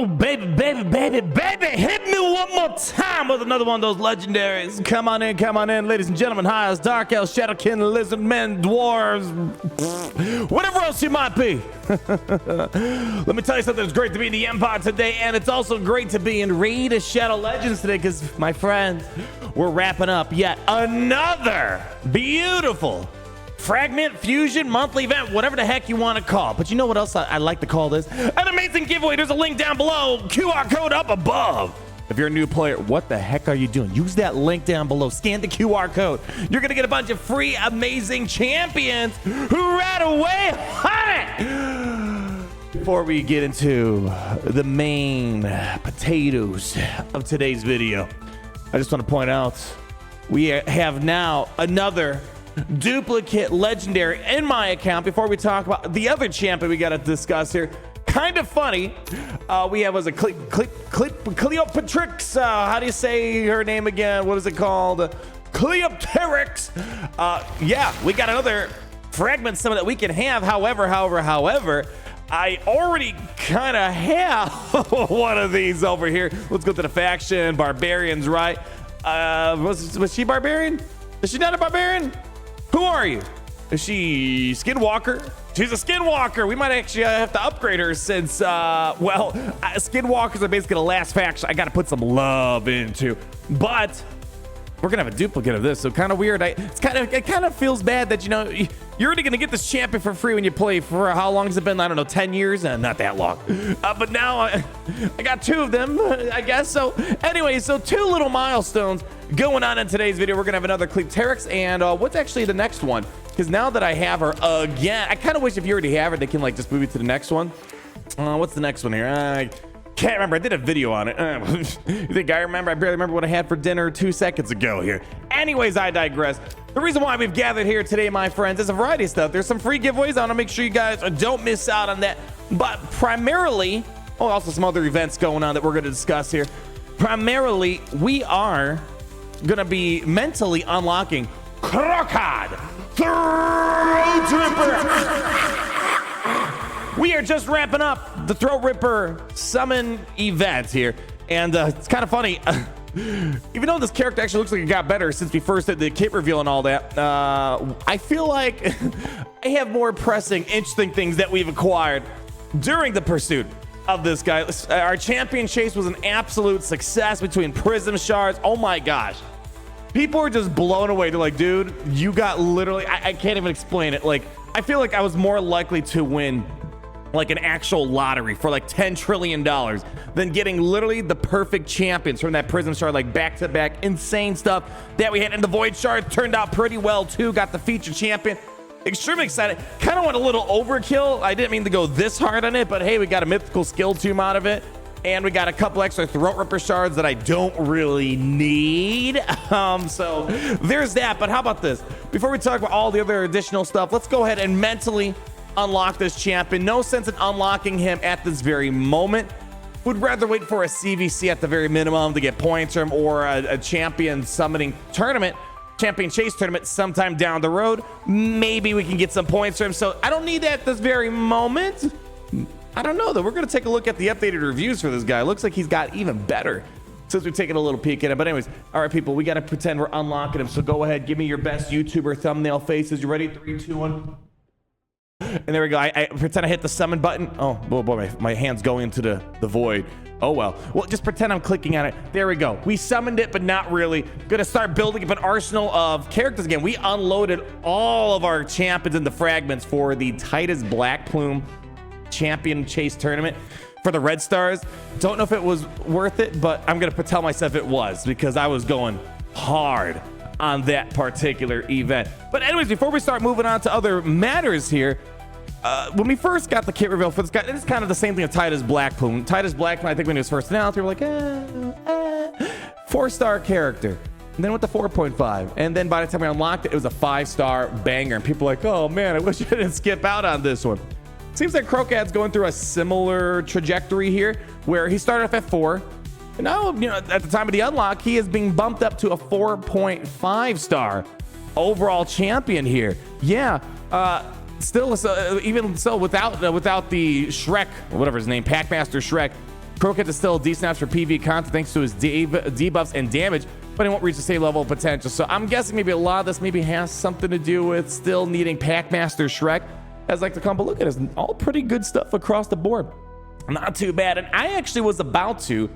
Oh, baby, hit me one more time with another one of those legendaries. Come on in, ladies and gentlemen. Highs, dark elves, shadowkin, lizard men, dwarves, whatever else you might be. Let me tell you something. It's great to be in the Empire today, and it's also great to be in Raid of Shadow Legends today, because, my friends, we're wrapping up yet another beautiful Fragment Fusion monthly event, whatever the heck you want to call. But you know what else I like to call this? An amazing giveaway. There's a link down below, QR code up above. If you're a new player, what the heck are you doing? Use that link down below. Scan the QR code. You're going to get a bunch of free, amazing champions who ran away hot. Before we get into the main potatoes of today's video, I just want to point out we have now another duplicate legendary in my account. Before we talk about the other champion we got to discuss here, kind of funny, we have a Cleopatrix. How do you say her name again? What is it called? Cleopteryx. Yeah, we got another fragment summon that we can have. However, I already kind of have one of these over here. Let's go to the faction. Barbarians, right? Was she barbarian? Is she not a barbarian? Who are you? Is she Skinwalker? She's a Skinwalker. We might actually have to upgrade her since, Skinwalkers are basically the last faction I got to put some love into. But we're gonna have a duplicate of this, so kind of weird. It kind of feels bad that, you know, you're already gonna get this champion for free when you play for how long has it been? I don't know, 10 years? Not that long. But now I got two of them, I guess. So anyway, so two little milestones going on in today's video. We're gonna have another Cleopteryx, and what's actually the next one? Because now that I have her again, I kind of wish if you already have her, they can like just move you to the next one. What's the next one here? I can't remember. I did a video on it. You think I remember? I barely remember what I had for dinner 2 seconds ago here. Anyways, I digress. The reason why we've gathered here today, my friends, is a variety of stuff. There's some free giveaways. I want to make sure you guys don't miss out on that. But primarily, also some other events going on that we're going to discuss here. Primarily, we are going to be mentally unlocking Crocod Throat Ripper. We are just wrapping up the Throat Ripper summon event here, and it's kind of funny. Even though this character actually looks like it got better since we first did the kit reveal and all that, I feel like I have more pressing, interesting things that we've acquired during the pursuit of this guy. Our champion chase was an absolute success between prism shards. Oh my gosh. People are just blown away. They're like, dude, you got literally, I can't even explain it. Like, I feel like I was more likely to win like an actual lottery for like $10 trillion than getting literally the perfect champions from that prism shard, like back-to-back insane stuff that we had. And the void shard turned out pretty well too. Got the feature champion. Extremely excited. Kind of went a little overkill. I didn't mean to go this hard on it, but hey, we got a mythical skill tomb out of it. And we got a couple extra Throat Ripper shards that I don't really need. So there's that. But how about this? Before we talk about all the other additional stuff, let's go ahead and mentally unlock this champion. No sense in unlocking him at this very moment. Would rather wait for a CVC at the very minimum to get points from, or a champion summoning tournament, champion chase tournament sometime down the road. Maybe we can get some points from him. So I don't need that at this very moment. I don't know though. We're going to take a look at the updated reviews for this guy. Looks like he's got even better since we've taken a little peek at it. But anyways, all right, people, we got to pretend we're unlocking him. So go ahead, give me your best YouTuber thumbnail faces. You ready? 3, 2, 1. And there we go. I pretend I hit the summon button. Oh, boy, my hand's going into the void. Oh, well, just pretend I'm clicking on it. There we go. We summoned it, but not really. Gonna start building up an arsenal of characters again. We unloaded all of our champions into fragments for the Titus Black Plume champion chase tournament for the Red Stars. Don't know if it was worth it, but I'm gonna tell myself it was, because I was going hard on that particular event. But anyways, before we start moving on to other matters here, when we first got the kit reveal for this guy, it's kind of the same thing with Titus Black Plume. Titus Black Plume, I think when he was first announced, we were like, 4-star character. And then went to 4.5. And then by the time we unlocked it, it was a 5-star banger. And people were like, oh man, I wish I didn't skip out on this one. Seems like Crocod's going through a similar trajectory here, where he started off at 4. And now, you know, at the time of the unlock, he is being bumped up to a 4.5-star overall champion here. Yeah, still, even so, without the Shrek, or whatever his name, Packmaster Shrek, Crocat is still a decent option for PV content thanks to his debuffs and damage, but he won't reach the same level of potential. So I'm guessing maybe a lot of this maybe has something to do with still needing Packmaster Shrek as like to come. But look at this, all pretty good stuff across the board. Not too bad. And I actually was about to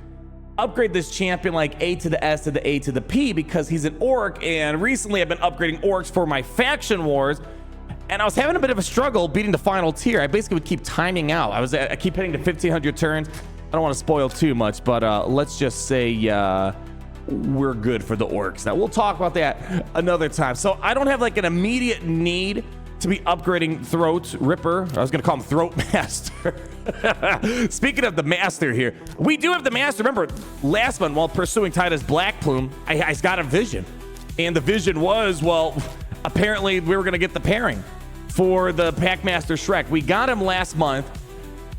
upgrade this champion like A to the S to the A to the P because he's an orc, and recently I've been upgrading orcs for my faction wars, and I was having a bit of a struggle beating the final tier. I basically would keep timing out. I keep hitting to 1500 turns. I don't want to spoil too much, but let's just say we're good for the orcs. Now we'll talk about that another time. So I don't have like an immediate need to be upgrading Throat Ripper. I was gonna call him Throat Master. Speaking of the Master here, we do have the Master. Remember last month while pursuing Titus Black Plume, I got a vision, and the vision was, well, apparently we were gonna get the pairing for the Packmaster Shrek. We got him last month,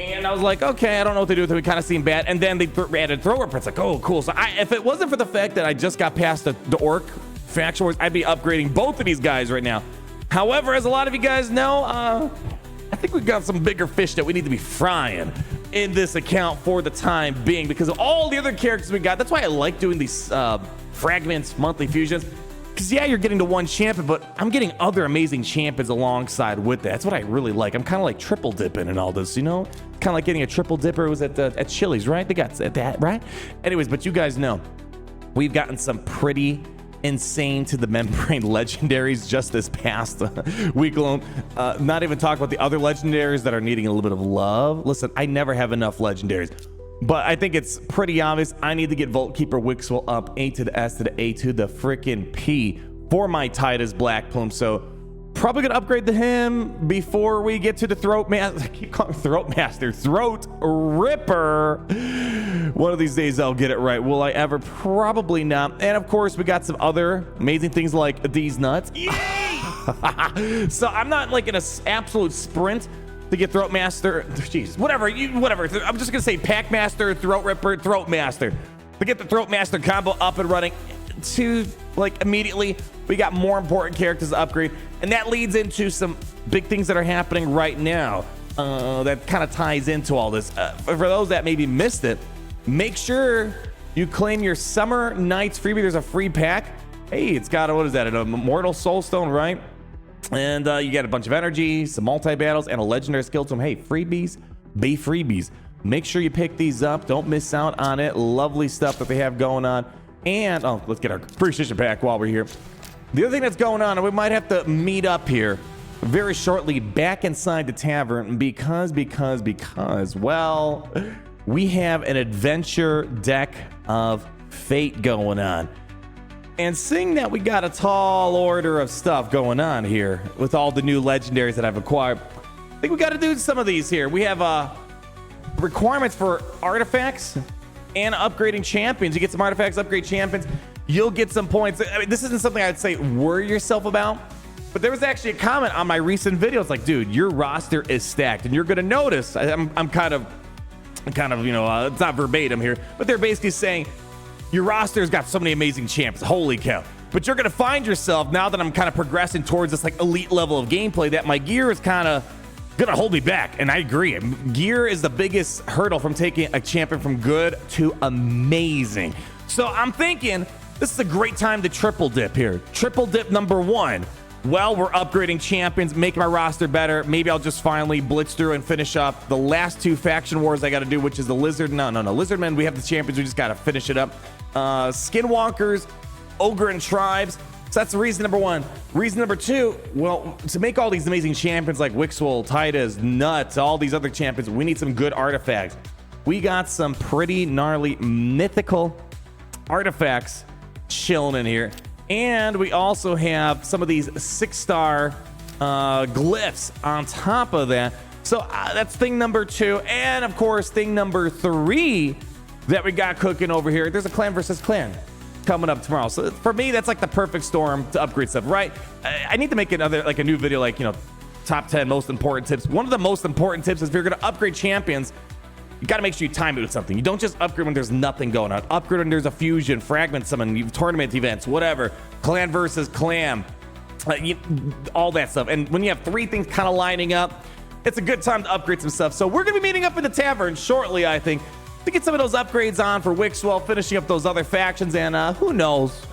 and I was like, okay, I don't know what to do with it. We kind of seemed bad. And then they added Throat Ripper. It's like, oh, cool. So if it wasn't for the fact that I just got past the Orc faction wars, I'd be upgrading both of these guys right now. However, as a lot of you guys know, I think we've got some bigger fish that we need to be frying in this account for the time being because of all the other characters we got. That's why I like doing these fragments, monthly fusions. Because, yeah, you're getting to one champion, but I'm getting other amazing champions alongside with that. That's what I really like. I'm kind of like triple dipping in all this, you know? Kind of like getting a triple dipper. It was at Chili's, right? They got that, right? Anyways, but you guys know, we've gotten some pretty insane to the membrane legendaries just this past week alone. Not even talk about the other legendaries that are needing a little bit of love. Listen, I never have enough legendaries. But I think it's pretty obvious I need to get Vault Keeper Wixwell up A to the S to the A to the freaking P for my Titus Black Plume. So probably gonna upgrade to him before we get to the Throat Master. I keep calling him Throat Master. Throat Ripper. One of these days I'll get it right. Will I ever? Probably not. And of course we got some other amazing things like these nuts. So I'm not like in an absolute sprint to get Throat Master, jeez, whatever. I'm just gonna say Packmaster, Throat Ripper, Throat Master. To get the Throat Master combo up and running, to like immediately, we got more important characters to upgrade, and that leads into some big things that are happening right now. That kind of ties into all this. For those that maybe missed it, make sure you claim your Summer Nights freebie. There's a free pack. Hey, it's got what is that? An Immortal Soulstone, right? And you get a bunch of energy, some multi-battles, and a legendary skill tome. Hey, freebies, be freebies. Make sure you pick these up. Don't miss out on it. Lovely stuff that they have going on. And, oh, let's get our appreciation pack while we're here. The other thing that's going on, and we might have to meet up here very shortly back inside the tavern because, well, we have an adventure deck of fate going on. And seeing that we got a tall order of stuff going on here with all the new legendaries that I've acquired, I think we got to do some of these here. We have requirements for artifacts and upgrading champions. You get some artifacts, upgrade champions, you'll get some points. I mean, this isn't something I'd say worry yourself about, but there was actually a comment on my recent video. It's like, dude, your roster is stacked, and you're going to notice, I'm kind of, you know, it's not verbatim here, but they're basically saying, your roster's got so many amazing champs. Holy cow. But you're going to find yourself, now that I'm kind of progressing towards this like elite level of gameplay, that my gear is kind of going to hold me back. And I agree. Gear is the biggest hurdle from taking a champion from good to amazing. So I'm thinking this is a great time to triple dip here. Triple dip number one. Well, we're upgrading champions, making my roster better. Maybe I'll just finally blitz through and finish up the last two faction wars I got to do, which is the Lizard. No. Lizardmen, we have the champions. We just got to finish it up. Skinwalkers, Ogre, and Tribes. So that's reason number one. Reason number two, well, to make all these amazing champions like Wixwell, Titus, Nuts, all these other champions, we need some good artifacts. We got some pretty gnarly mythical artifacts chilling in here. And we also have some of these 6-star glyphs on top of that. So that's thing number two. And of course, thing number three that we got cooking over here. There's a clan versus clan coming up tomorrow. So for me, that's like the perfect storm to upgrade stuff, right? I need to make another, like a new video, like, you know, top 10 most important tips. One of the most important tips is if you're going to upgrade champions, you got to make sure you time it with something. You don't just upgrade when there's nothing going on. Upgrade when there's a fusion, fragment summon, tournament events, whatever. Clan versus clan, all that stuff. And when you have three things kind of lining up, it's a good time to upgrade some stuff. So we're going to be meeting up in the tavern shortly, I think. to get some of those upgrades on for Wixwell, finishing up those other factions, and who knows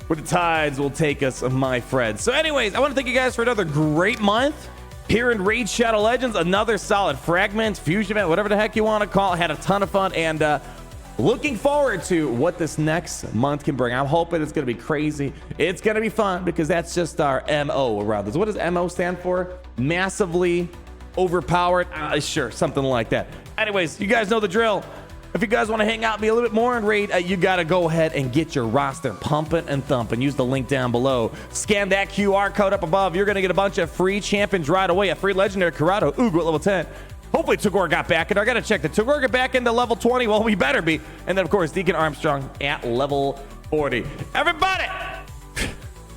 where the tides will take us, my friends. So anyways, I want to thank you guys for another great month here in Raid Shadow Legends. Another solid fragment, fusion event, whatever the heck you want to call it. Had a ton of fun, and looking forward to what this next month can bring. I'm hoping it's going to be crazy. It's going to be fun because that's just our MO around this. What does MO stand for? Massively overpowered? Sure, something like that. Anyways, you guys know the drill. If you guys want to hang out with me a little bit more in Raid, you got to go ahead and get your roster pumping and thumping. Use the link down below. Scan that QR code up above. You're going to get a bunch of free champions right away. A free legendary Corrado Ugo at level 10. Hopefully Tagore got back in. I got to check. Did Tagore get back into level 20? Well, we better be. And then, of course, Deacon Armstrong at level 40. Everybody!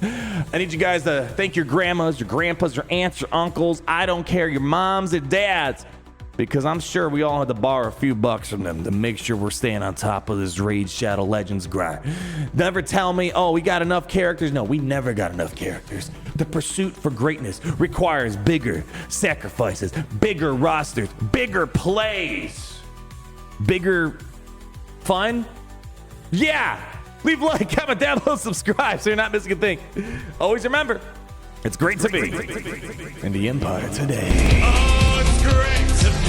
I need you guys to thank your grandmas, your grandpas, your aunts, your uncles. I don't care, your moms and dads. Because I'm sure we all had to borrow a few bucks from them to make sure we're staying on top of this Raid Shadow Legends grind. Never tell me, oh, we got enough characters. No, we never got enough characters. The pursuit for greatness requires bigger sacrifices, bigger rosters, bigger plays, bigger fun. Yeah, leave a like, comment down below, subscribe so you're not missing a thing. Always remember, it's great to be in the Empire today. Oh, it's great to be